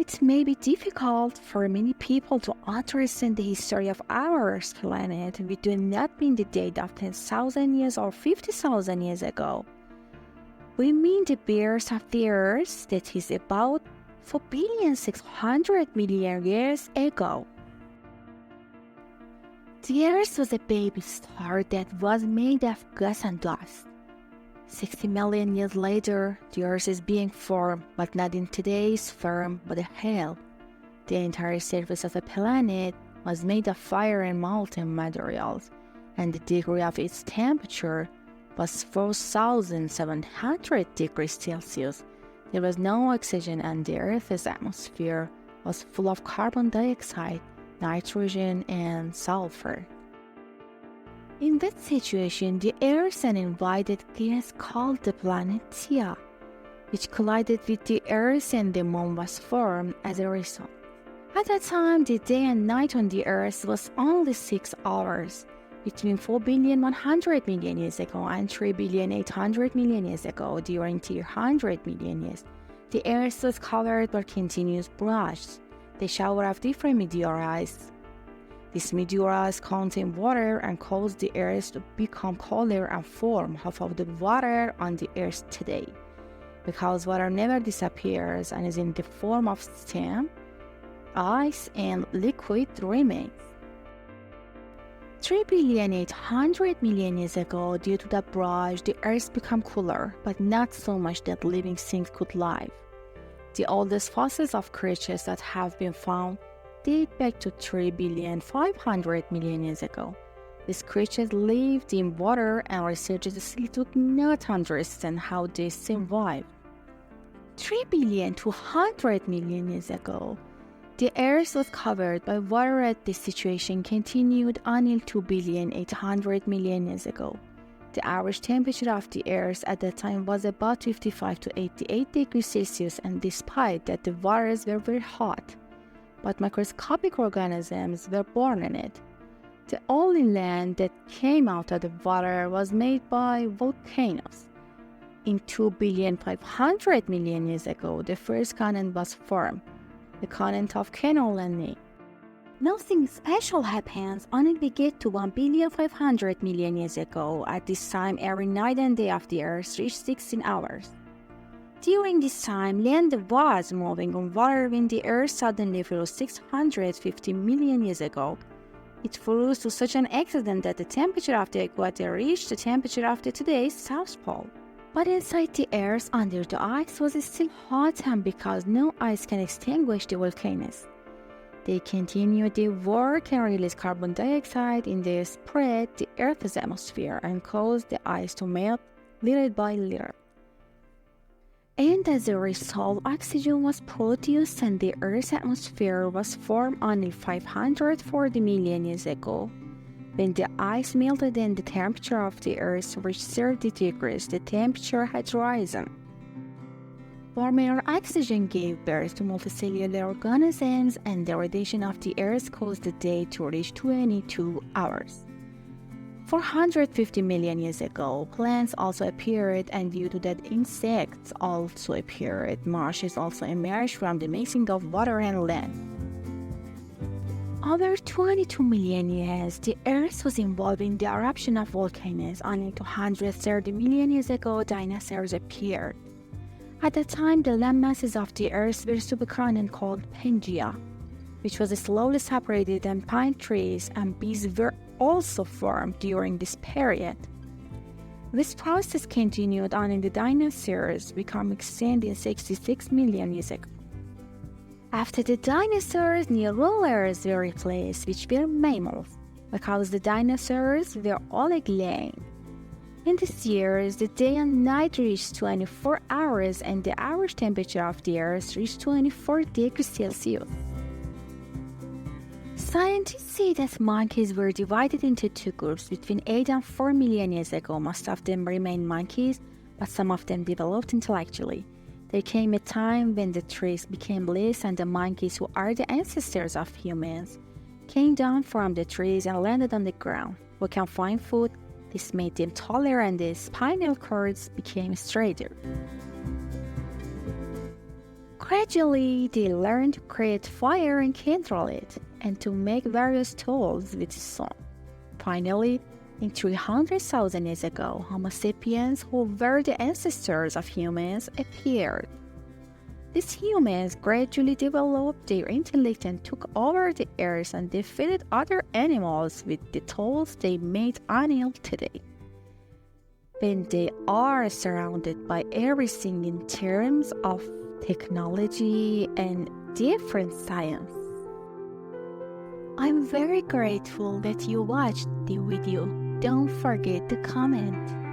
It may be difficult for many people to understand the history of our planet. We do not mean the date of 10,000 years or 50,000 years ago. We mean the birth of the Earth that is about 4,600,000,000 years ago. The Earth was a baby star that was made of gas and dust. 60 million years later, the Earth is being formed, but not in today's form, but a hell. The entire surface of the planet was made of fire and molten materials, and the degree of its temperature was 4,700 degrees Celsius. There was no oxygen, and the Earth's atmosphere was full of carbon dioxide, nitrogen, and sulfur. In that situation, the Earth and invited gas called the planet Theia, which collided with the Earth, and the Moon was formed as a result. At that time, the day and night on the Earth was only 6 hours, between 4,100,000,000 years ago and 3,800,000,000 years ago. During 300 million years, the Earth was covered by continuous brush, the shower of different meteorites. These meteorites contain water and cause the Earth to become colder and form half of the water on the Earth today. Because water never disappears and is in the form of steam, ice, and liquid remains. 3,800,000,000 years ago, due to the brush, the Earth became cooler, but not so much that living things could live. The oldest fossils of creatures that have been found date back to 3,500,000,000 years ago. These creatures lived in water, and researchers still do not understand how they survived. 3,200,000,000 years ago, the Earth was covered by water, and this situation continued until 2,800,000,000 years ago. The average temperature of the Earth at that time was about 55 to 88 degrees Celsius, and despite that the waters were very hot, but microscopic organisms were born in it. The only land that came out of the water was made by volcanoes. In 2,500,000,000 years ago, the first continent was formed, the continent of Canolani. Nothing special happens until we get to 1,500,000,000 years ago. At this time, every night and day of the Earth reached 16 hours. During this time, land was moving on water when the Earth suddenly froze 650 million years ago. It froze to such an extent that the temperature of the equator reached the temperature of today's South Pole. But inside the Earth, under the ice, was still hot, and because no ice can extinguish the volcanoes, they continued their work and released carbon dioxide in the spread the Earth's atmosphere and caused the ice to melt little by little. And as a result, oxygen was produced, and the Earth's atmosphere was formed only 540 million years ago. When the ice melted and the temperature of the Earth reached 30 degrees, the temperature had risen. Warmer oxygen gave birth to multicellular organisms, and the radiation of the Earth caused the day to reach 22 hours. 450 million years ago, plants also appeared, and due to that, insects also appeared. Marshes also emerged from the mixing of water and land. Over 22 million years, the Earth was involved in the eruption of volcanoes. Only 230 million years ago, dinosaurs appeared. At that time, the land masses of the Earth were supercontinent called Pangea, which was slowly separated, and pine trees and bees were also formed during this period. This process continued on in the dinosaurs become extinct in 66 million years ago. After the dinosaurs, new rulers were replaced, which were mammals, because the dinosaurs were all extinct. In these years, the day and night reached 24 hours, and the average temperature of the Earth reached 24 degrees Celsius. Scientists say that monkeys were divided into two groups between 8 and 4 million years ago. Most of them remained monkeys, but some of them developed intellectually. There came a time when the trees became leaves, and the monkeys, who are the ancestors of humans, came down from the trees and landed on the ground. We can find food. This made them taller, and the spinal cords became straighter. Gradually, they learned to create fire and control it, and to make various tools with sun. Finally, in 300,000 years ago, Homo sapiens, who were the ancestors of humans, appeared. These humans gradually developed their intellect and took over the earth and defeated other animals with the tools they made until today. When they are surrounded by everything in terms of technology and different science. I'm very grateful that you watched the video. Don't forget to comment.